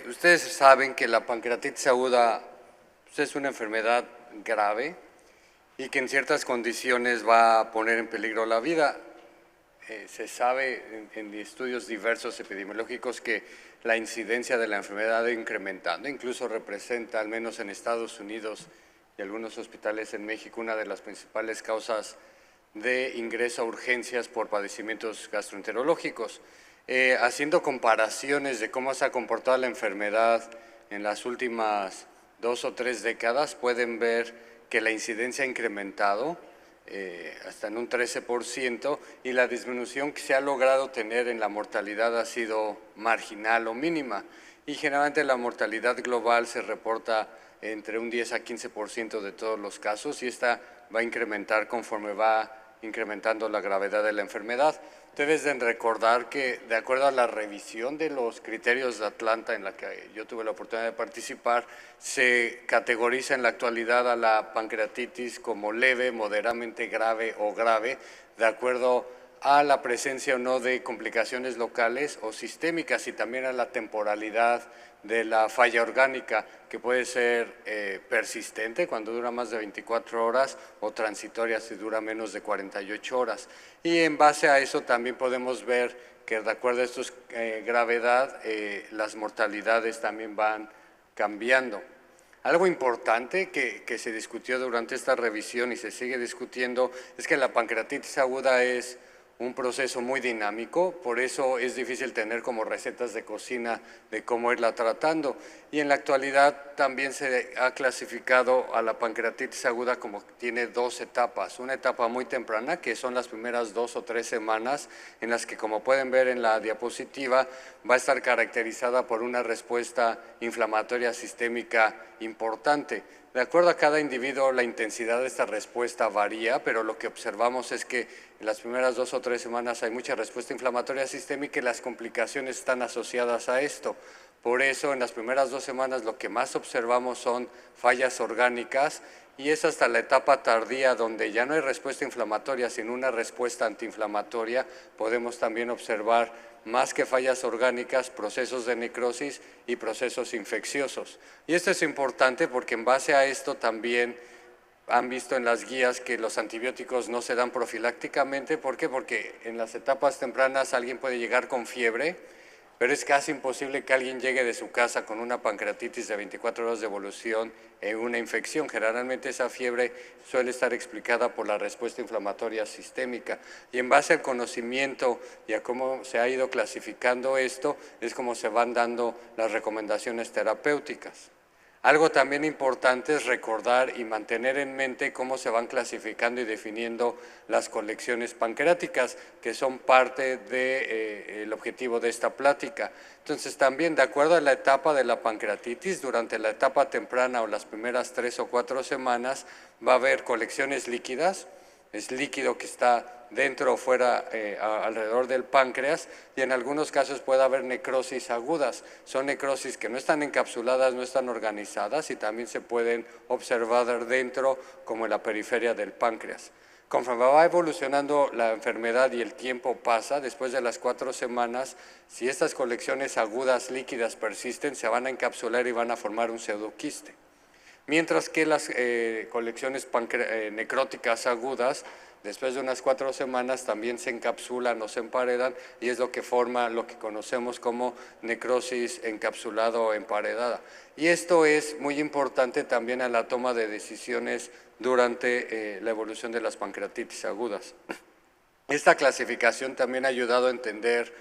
Ustedes saben que la pancreatitis aguda pues, es una enfermedad grave y que en ciertas condiciones va a poner en peligro la vida. Se sabe en estudios diversos epidemiológicos que la incidencia de la enfermedad ha ido incrementando, incluso representa, al menos en Estados Unidos y algunos hospitales en México, una de las principales causas de ingreso a urgencias por padecimientos gastroenterológicos. Haciendo comparaciones de cómo se ha comportado la enfermedad en las últimas 2 o 3 décadas, pueden ver que la incidencia ha incrementado hasta en un 13% y la disminución que se ha logrado tener en la mortalidad ha sido marginal o mínima. Y generalmente la mortalidad global se reporta entre un 10 a 15% de todos los casos y esta va a incrementar conforme va incrementando la gravedad de la enfermedad. Ustedes deben recordar que, de acuerdo a la revisión de los criterios de Atlanta, en la que yo tuve la oportunidad de participar, se categoriza en la actualidad a la pancreatitis como leve, moderadamente grave o grave, de acuerdo a la presencia o no de complicaciones locales o sistémicas y también a la temporalidad de la falla orgánica, que puede ser persistente cuando dura más de 24 horas o transitoria si dura menos de 48 horas. Y en base a eso también podemos ver que de acuerdo a esta gravedad, las mortalidades también van cambiando. Algo importante que se discutió durante esta revisión y se sigue discutiendo es que la pancreatitis aguda es un proceso muy dinámico, por eso es difícil tener como recetas de cocina de cómo irla tratando. Y en la actualidad también se ha clasificado a la pancreatitis aguda como que tiene 2 etapas. Una etapa muy temprana, que son las primeras 2 o 3 semanas, en las que, como pueden ver en la diapositiva, va a estar caracterizada por una respuesta inflamatoria sistémica importante. De acuerdo a cada individuo, la intensidad de esta respuesta varía, pero lo que observamos es que en las primeras 2 o 3 semanas hay mucha respuesta inflamatoria sistémica y las complicaciones están asociadas a esto. Por eso, en las primeras 2 semanas lo que más observamos son fallas orgánicas y es hasta la etapa tardía donde ya no hay respuesta inflamatoria, sino una respuesta antiinflamatoria, podemos también observar más que fallas orgánicas, procesos de necrosis y procesos infecciosos. Y esto es importante porque en base a esto también han visto en las guías que los antibióticos no se dan profilácticamente. ¿Por qué? Porque en las etapas tempranas alguien puede llegar con fiebre, pero es casi imposible que alguien llegue de su casa con una pancreatitis de 24 horas de evolución en una infección. Generalmente esa fiebre suele estar explicada por la respuesta inflamatoria sistémica. Y en base al conocimiento y a cómo se ha ido clasificando esto, es como se van dando las recomendaciones terapéuticas. Algo también importante es recordar y mantener en mente cómo se van clasificando y definiendo las colecciones pancreáticas, que son parte del objetivo de esta plática. Entonces, también de acuerdo a la etapa de la pancreatitis, durante la etapa temprana o las primeras 3 o 4 semanas, va a haber colecciones líquidas, es líquido que está dentro o fuera alrededor del páncreas, y en algunos casos puede haber necrosis agudas. Son necrosis que no están encapsuladas, no están organizadas y también se pueden observar dentro como en la periferia del páncreas. Conforme va evolucionando la enfermedad y el tiempo pasa, después de las 4 semanas, si estas colecciones agudas líquidas persisten, se van a encapsular y van a formar un pseudoquiste. Mientras que las colecciones necróticas agudas, después de unas 4 semanas, también se encapsulan o se emparedan y es lo que forma lo que conocemos como necrosis encapsulada o emparedada. Y esto es muy importante también a la toma de decisiones durante la evolución de las pancreatitis agudas. Esta clasificación también ha ayudado a entender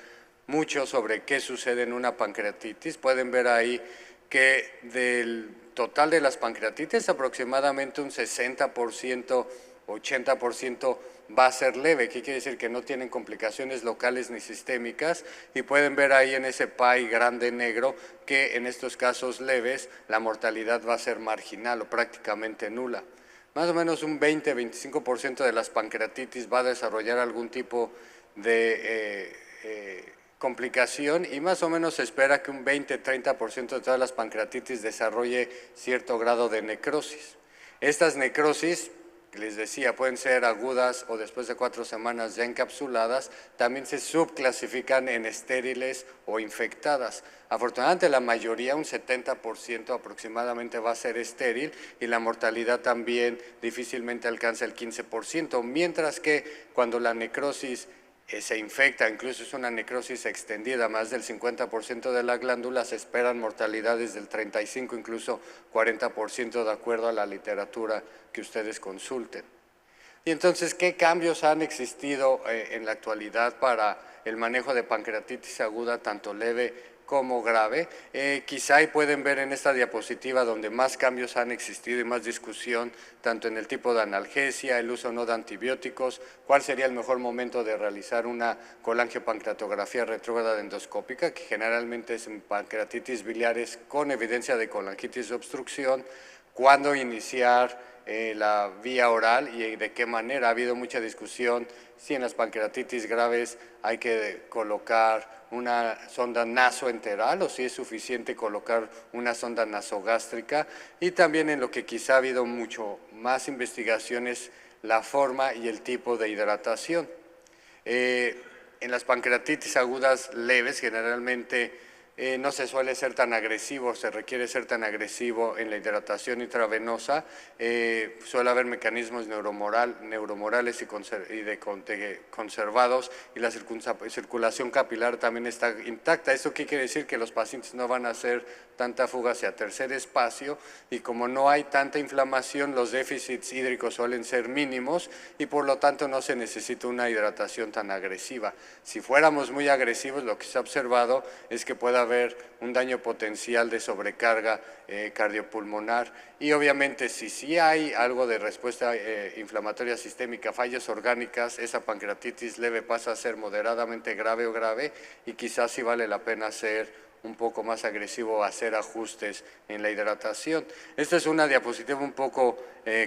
mucho sobre qué sucede en una pancreatitis. Pueden ver ahí que del total de las pancreatitis aproximadamente un 60%, 80% va a ser leve, que quiere decir que no tienen complicaciones locales ni sistémicas, y pueden ver ahí en ese pie grande negro que en estos casos leves la mortalidad va a ser marginal o prácticamente nula. Más o menos un 20-25% de las pancreatitis va a desarrollar algún tipo de complicación y más o menos se espera que un 20-30% de todas las pancreatitis desarrolle cierto grado de necrosis. Estas necrosis les decía, pueden ser agudas o después de 4 semanas ya encapsuladas, también se subclasifican en estériles o infectadas. Afortunadamente la mayoría, un 70% aproximadamente, va a ser estéril y la mortalidad también difícilmente alcanza el 15%, mientras que cuando la necrosis se infecta, incluso es una necrosis extendida, más del 50% de la glándula, se esperan mortalidades del 35, incluso 40% de acuerdo a la literatura que ustedes consulten. Y entonces, ¿qué cambios han existido en la actualidad para el manejo de pancreatitis aguda, tanto leve como grave? Quizá ahí pueden ver en esta diapositiva donde más cambios han existido y más discusión, tanto en el tipo de analgesia, el uso no de antibióticos, cuál sería el mejor momento de realizar una colangiopancreatografía retrógrada endoscópica, que generalmente es en pancreatitis biliares con evidencia de colangitis de obstrucción, cuándo iniciar la vía oral y de qué manera. Ha habido mucha discusión si en las pancreatitis graves hay que colocar una sonda nasoenteral o si es suficiente colocar una sonda nasogástrica, y también en lo que quizá ha habido mucho más investigaciones, la forma y el tipo de hidratación. En las pancreatitis agudas leves generalmente no se suele ser tan agresivo, se requiere ser tan agresivo en la hidratación intravenosa, suele haber mecanismos neuromorales y conservados, y la circulación capilar también está intacta. ¿Esto qué quiere decir? Que los pacientes no van a hacer tanta fuga hacia tercer espacio, y como no hay tanta inflamación, los déficits hídricos suelen ser mínimos y por lo tanto no se necesita una hidratación tan agresiva. Si fuéramos muy agresivos, lo que se ha observado es que puede haber un daño potencial de sobrecarga cardiopulmonar, y obviamente si sí hay algo de respuesta inflamatoria sistémica, fallas orgánicas, esa pancreatitis leve pasa a ser moderadamente grave o grave, y quizás sí vale la pena hacer un poco más agresivo, hacer ajustes en la hidratación. Esta es una diapositiva un poco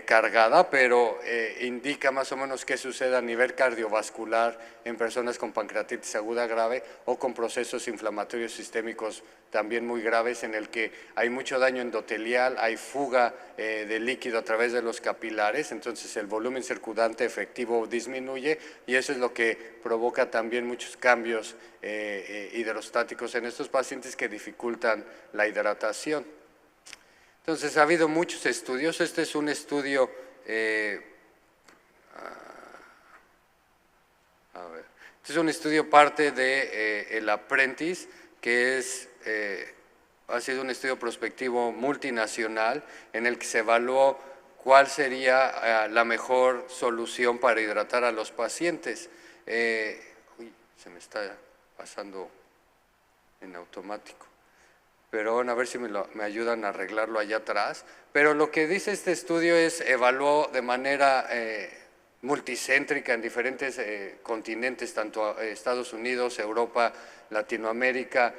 cargada, pero indica más o menos qué sucede a nivel cardiovascular en personas con pancreatitis aguda grave o con procesos inflamatorios sistémicos también muy graves, en el que hay mucho daño endotelial, hay fuga de líquido a través de los capilares, entonces el volumen circundante efectivo disminuye, y eso es lo que provoca también muchos cambios hidrostáticos en estos pacientes que dificultan la hidratación. Entonces ha habido muchos estudios. Este es un estudio, este es un estudio parte de el Apprentice, que ha sido un estudio prospectivo multinacional en el que se evaluó cuál sería la mejor solución para hidratar a los pacientes. Uy, se me está pasando en automático. Pero bueno, a ver si me ayudan a arreglarlo allá atrás. Pero lo que dice este estudio es, evaluó de manera multicéntrica en diferentes continentes, tanto Estados Unidos, Europa, Latinoamérica,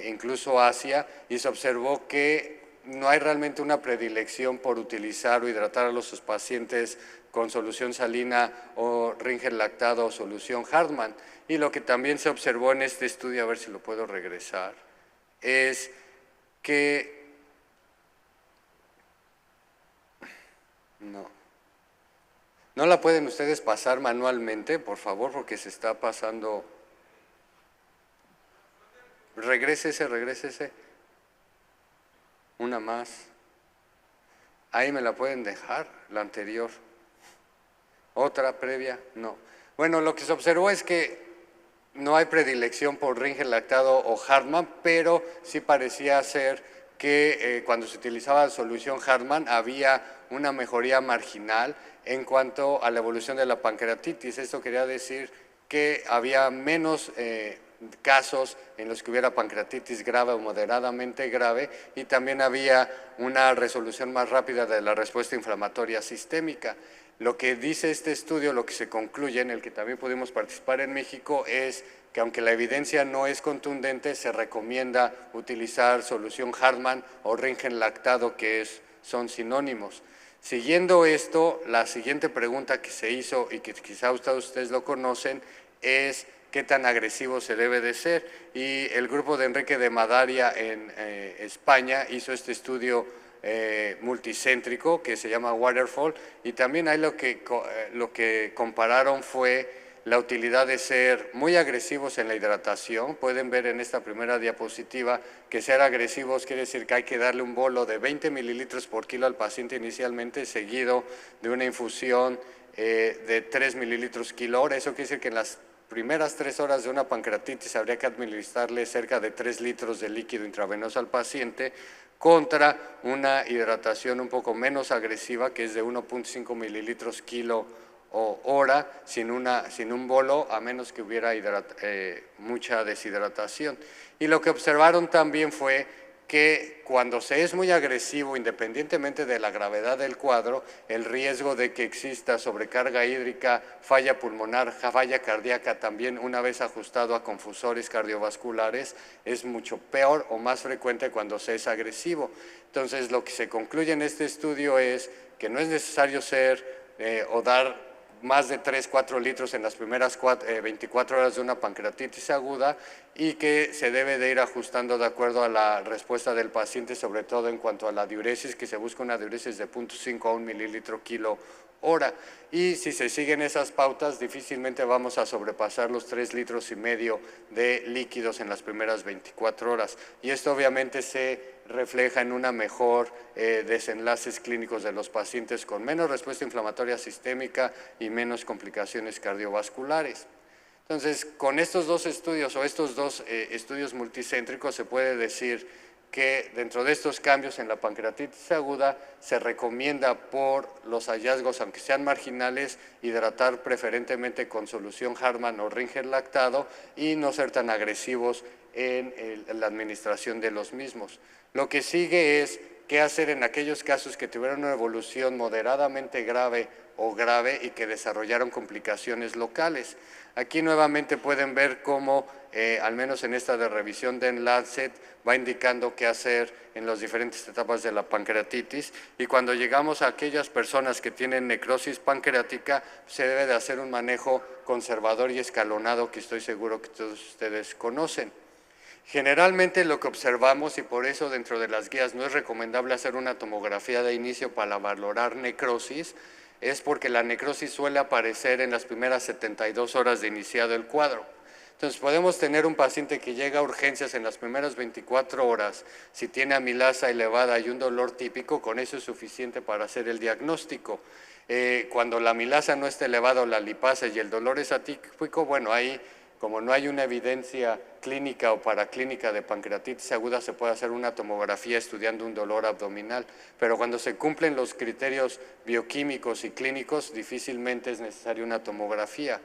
incluso Asia, y se observó que no hay realmente una predilección por utilizar o hidratar a los pacientes con solución salina o Ringer lactado o solución Hartmann. Y lo que también se observó en este estudio, a ver si lo puedo regresar, es que no la pueden ustedes pasar manualmente, por favor, porque se está pasando. Regrésese. Una más. Ahí me la pueden dejar, la anterior. Otra previa, no. Bueno, lo que se observó es que no hay predilección por Ringer lactado o Hartmann, pero sí parecía ser que cuando se utilizaba la solución Hartmann había una mejoría marginal en cuanto a la evolución de la pancreatitis. Esto quería decir que había menos casos en los que hubiera pancreatitis grave o moderadamente grave, y también había una resolución más rápida de la respuesta inflamatoria sistémica. Lo que dice este estudio, lo que se concluye, en el que también pudimos participar en México, es que aunque la evidencia no es contundente, se recomienda utilizar solución Hartmann o Ringer lactado, que son sinónimos. Siguiendo esto, la siguiente pregunta que se hizo, y que quizá ustedes lo conocen, es qué tan agresivo se debe de ser. Y el grupo de Enrique de Madaria en España hizo este estudio multicéntrico que se llama Waterfall, y también ahí lo que compararon fue la utilidad de ser muy agresivos en la hidratación. Pueden ver en esta primera diapositiva que ser agresivos quiere decir que hay que darle un bolo de 20 mililitros por kilo al paciente inicialmente, seguido de una infusión de 3 mililitros kilo hora. Eso quiere decir que en las primeras 3 horas de una pancreatitis habría que administrarle cerca de 3 litros de líquido intravenoso al paciente, contra una hidratación un poco menos agresiva, que es de 1.5 mililitros kilo o hora, sin un bolo, a menos que hubiera mucha deshidratación. Y lo que observaron también fue que cuando se es muy agresivo, independientemente de la gravedad del cuadro, el riesgo de que exista sobrecarga hídrica, falla pulmonar, falla cardíaca, también una vez ajustado a confusores cardiovasculares, es mucho peor o más frecuente cuando se es agresivo. Entonces, lo que se concluye en este estudio es que no es necesario o dar más de 3-4 litros en las primeras 24 horas de una pancreatitis aguda, y que se debe de ir ajustando de acuerdo a la respuesta del paciente, sobre todo en cuanto a la diuresis, que se busca una diuresis de 0.5 a 1 mililitro kilo hora. Y si se siguen esas pautas, difícilmente vamos a sobrepasar los 3,5 litros de líquidos en las primeras 24 horas. Y esto obviamente se refleja en una mejor desenlaces clínicos de los pacientes, con menos respuesta inflamatoria sistémica y menos complicaciones cardiovasculares. Entonces, con estos dos estudios o estos dos estudios multicéntricos se puede decir que dentro de estos cambios en la pancreatitis aguda se recomienda, por los hallazgos, aunque sean marginales, hidratar preferentemente con solución Hartmann o Ringer lactado y no ser tan agresivos en la administración de los mismos. Lo que sigue es qué hacer en aquellos casos que tuvieron una evolución moderadamente grave o grave y que desarrollaron complicaciones locales. Aquí nuevamente pueden ver cómo, al menos en esta de revisión de Lancet, va indicando qué hacer en las diferentes etapas de la pancreatitis, y cuando llegamos a aquellas personas que tienen necrosis pancreática, se debe de hacer un manejo conservador y escalonado, que estoy seguro que todos ustedes conocen. Generalmente lo que observamos, y por eso dentro de las guías no es recomendable hacer una tomografía de inicio para valorar necrosis, es porque la necrosis suele aparecer en las primeras 72 horas de iniciado el cuadro. Entonces podemos tener un paciente que llega a urgencias en las primeras 24 horas, si tiene amilasa elevada y un dolor típico, con eso es suficiente para hacer el diagnóstico. Cuando la amilasa no está elevada o la lipasa y el dolor es atípico, bueno, ahí, como no hay una evidencia clínica o paraclínica de pancreatitis aguda, se puede hacer una tomografía estudiando un dolor abdominal, pero cuando se cumplen los criterios bioquímicos y clínicos, difícilmente es necesaria una tomografía.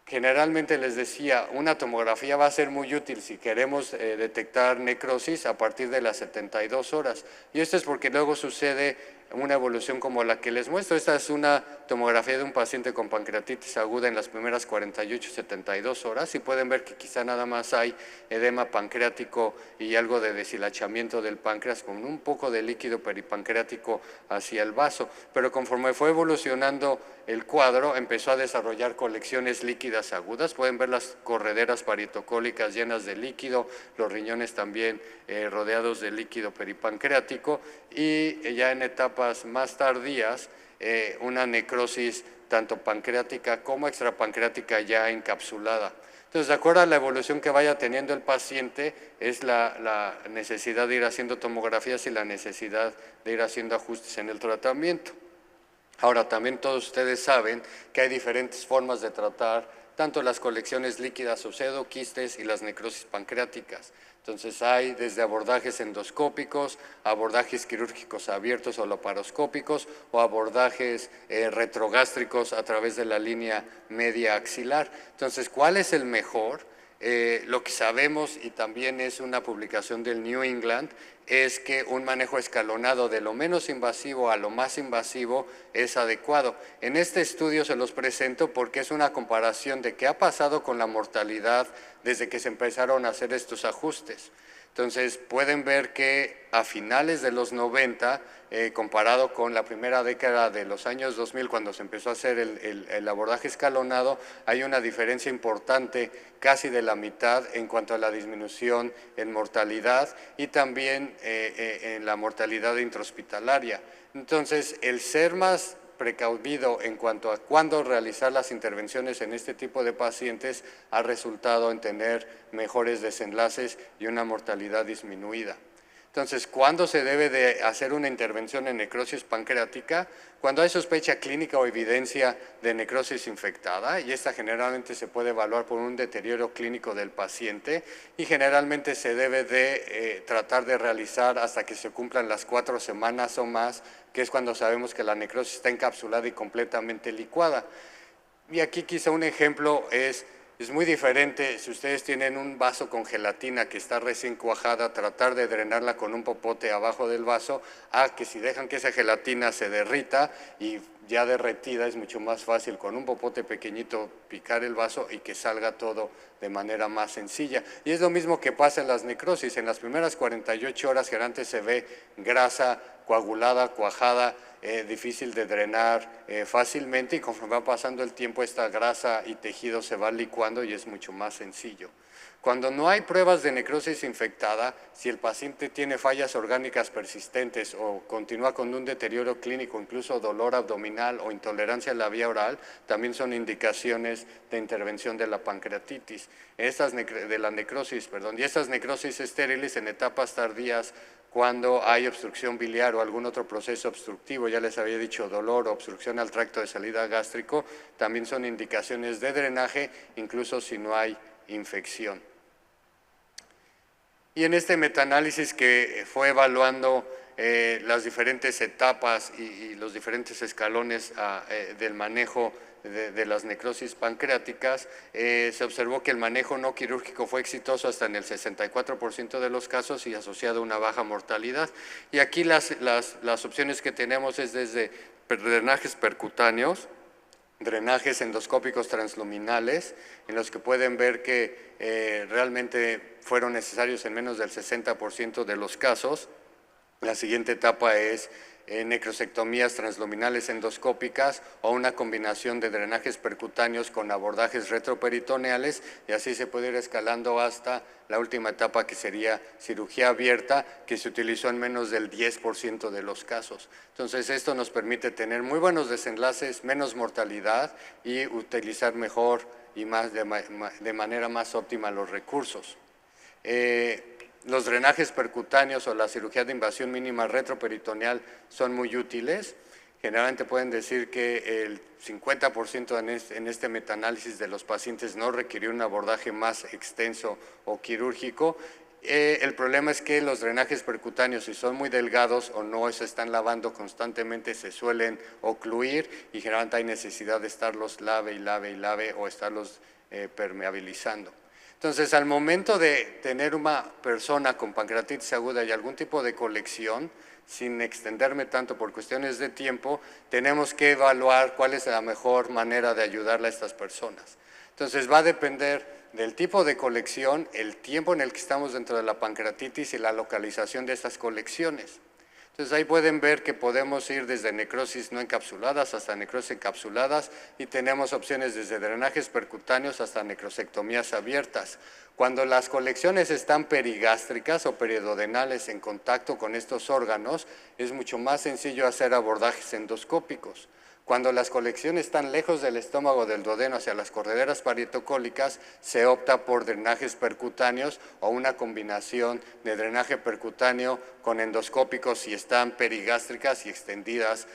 Generalmente les decía, una tomografía va a ser muy útil si queremos detectar necrosis a partir de las 72 horas. Y esto es porque luego sucede una evolución como la que les muestro. Esta es una tomografía de un paciente con pancreatitis aguda en las primeras 48-72 horas, y pueden ver que quizá nada más hay edema pancreático y algo de deshilachamiento del páncreas con un poco de líquido peripancreático hacia el vaso. Pero conforme fue evolucionando el cuadro, empezó a desarrollar colecciones líquidas agudas. Pueden ver las correderas parietocólicas llenas de líquido, los riñones también rodeados de líquido peripancreático, y ya en etapas más tardías una necrosis tanto pancreática como extrapancreática ya encapsulada. Entonces, de acuerdo a la evolución que vaya teniendo el paciente, es la necesidad de ir haciendo tomografías y la necesidad de ir haciendo ajustes en el tratamiento. Ahora, también todos ustedes saben que hay diferentes formas de tratar tanto las colecciones líquidas o pseudoquistes y las necrosis pancreáticas. Entonces hay desde abordajes endoscópicos, abordajes quirúrgicos abiertos o laparoscópicos, o abordajes retrogástricos a través de la línea media axilar. Entonces, ¿cuál es el mejor? Lo que sabemos, y también es una publicación del New England, es que un manejo escalonado de lo menos invasivo a lo más invasivo es adecuado. En este estudio se los presento porque es una comparación de qué ha pasado con la mortalidad desde que se empezaron a hacer estos ajustes. Entonces, pueden ver que a finales de los 90, comparado con la primera década de los años 2000, cuando se empezó a hacer el abordaje escalonado, hay una diferencia importante, casi de la mitad, en cuanto a la disminución en mortalidad y también en la mortalidad intrahospitalaria. Entonces, el ser más precavido en cuanto a cuándo realizar las intervenciones en este tipo de pacientes ha resultado en tener mejores desenlaces y una mortalidad disminuida. Entonces, ¿cuándo se debe de hacer una intervención en necrosis pancreática? Cuando hay sospecha clínica o evidencia de necrosis infectada, y esta generalmente se puede evaluar por un deterioro clínico del paciente, y generalmente se debe de tratar de realizar hasta que se cumplan las 4 semanas o más, que es cuando sabemos que la necrosis está encapsulada y completamente licuada. Y aquí quizá un ejemplo es muy diferente si ustedes tienen un vaso con gelatina que está recién cuajada, tratar de drenarla con un popote abajo del vaso, a que si dejan que esa gelatina se derrita y ya derretida es mucho más fácil con un popote pequeñito picar el vaso y que salga todo de manera más sencilla. Y es lo mismo que pasa en las necrosis. En las primeras 48 horas generalmente se ve grasa coagulada, cuajada, difícil de drenar fácilmente, y conforme va pasando el tiempo esta grasa y tejido se va licuando y es mucho más sencillo. Cuando no hay pruebas de necrosis infectada, si el paciente tiene fallas orgánicas persistentes o continúa con un deterioro clínico, incluso dolor abdominal o intolerancia a la vía oral, también son indicaciones de intervención de la pancreatitis, de la necrosis, perdón, y estas necrosis estériles en etapas tardías, cuando hay obstrucción biliar o algún otro proceso obstructivo, ya les había dicho dolor o obstrucción al tracto de salida gástrico, también son indicaciones de drenaje, incluso si no hay infección. Y en este metaanálisis que fue evaluando las diferentes etapas y los diferentes escalones del manejo de las necrosis pancreáticas, se observó que el manejo no quirúrgico fue exitoso hasta en el 64% de los casos y asociado a una baja mortalidad. Y aquí las opciones que tenemos es desde drenajes percutáneos, drenajes endoscópicos transluminales, en los que pueden ver que realmente fueron necesarios en menos del 60% de los casos. La siguiente etapa es necrosectomías transluminales endoscópicas o una combinación de drenajes percutáneos con abordajes retroperitoneales, y así se puede ir escalando hasta la última etapa, que sería cirugía abierta, que se utilizó en menos del 10% de los casos. Entonces, esto nos permite tener muy buenos desenlaces, menos mortalidad y utilizar mejor y de manera más óptima los recursos. Los drenajes percutáneos o la cirugía de invasión mínima retroperitoneal son muy útiles. Generalmente pueden decir que el 50% en este metaanálisis de los pacientes no requirió un abordaje más extenso o quirúrgico. El problema es que los drenajes percutáneos, si son muy delgados o no se están lavando constantemente, se suelen ocluir y generalmente hay necesidad de estarlos lave o estarlos permeabilizando. Entonces, al momento de tener una persona con pancreatitis aguda y algún tipo de colección, sin extenderme tanto por cuestiones de tiempo, tenemos que evaluar cuál es la mejor manera de ayudarle a estas personas. Entonces, va a depender del tipo de colección, el tiempo en el que estamos dentro de la pancreatitis y la localización de estas colecciones. Entonces, ahí pueden ver que podemos ir desde necrosis no encapsuladas hasta necrosis encapsuladas, y tenemos opciones desde drenajes percutáneos hasta necrosectomías abiertas. Cuando las colecciones están perigástricas o periduodenales en contacto con estos órganos, es mucho más sencillo hacer abordajes endoscópicos. Cuando las colecciones están lejos del estómago del duodeno hacia las correderas parietocólicas, se opta por drenajes percutáneos o una combinación de drenaje percutáneo con endoscópicos si están perigástricas y extendidas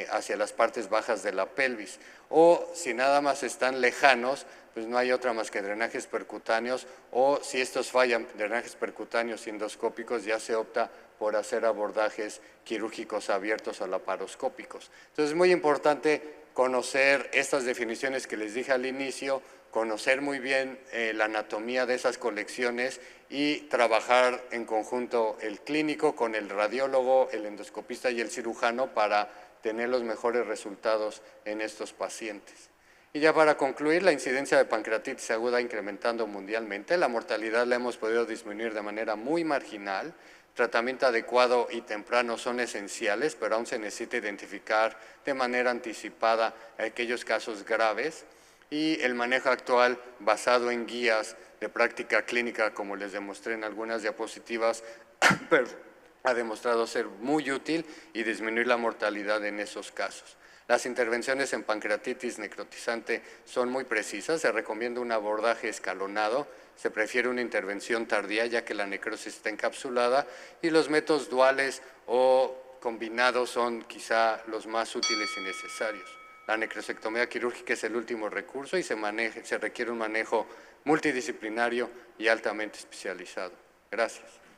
hacia las partes bajas de la pelvis. O si nada más están lejanos, pues no hay otra más que drenajes percutáneos, o si estos fallan, drenajes percutáneos y endoscópicos, ya se opta por hacer abordajes quirúrgicos abiertos o laparoscópicos. Entonces es muy importante conocer estas definiciones que les dije al inicio, conocer muy bien la anatomía de esas colecciones y trabajar en conjunto el clínico con el radiólogo, el endoscopista y el cirujano para tener los mejores resultados en estos pacientes. Y ya para concluir, la incidencia de pancreatitis aguda incrementando mundialmente. La mortalidad la hemos podido disminuir de manera muy marginal. Tratamiento adecuado y temprano son esenciales, pero aún se necesita identificar de manera anticipada aquellos casos graves. Y el manejo actual, basado en guías de práctica clínica, como les demostré en algunas diapositivas, ha demostrado ser muy útil y disminuir la mortalidad en esos casos. Las intervenciones en pancreatitis necrotizante son muy precisas, se recomienda un abordaje escalonado, se prefiere una intervención tardía ya que la necrosis está encapsulada y los métodos duales o combinados son quizá los más útiles y necesarios. La necrosectomía quirúrgica es el último recurso y se requiere un manejo multidisciplinario y altamente especializado. Gracias.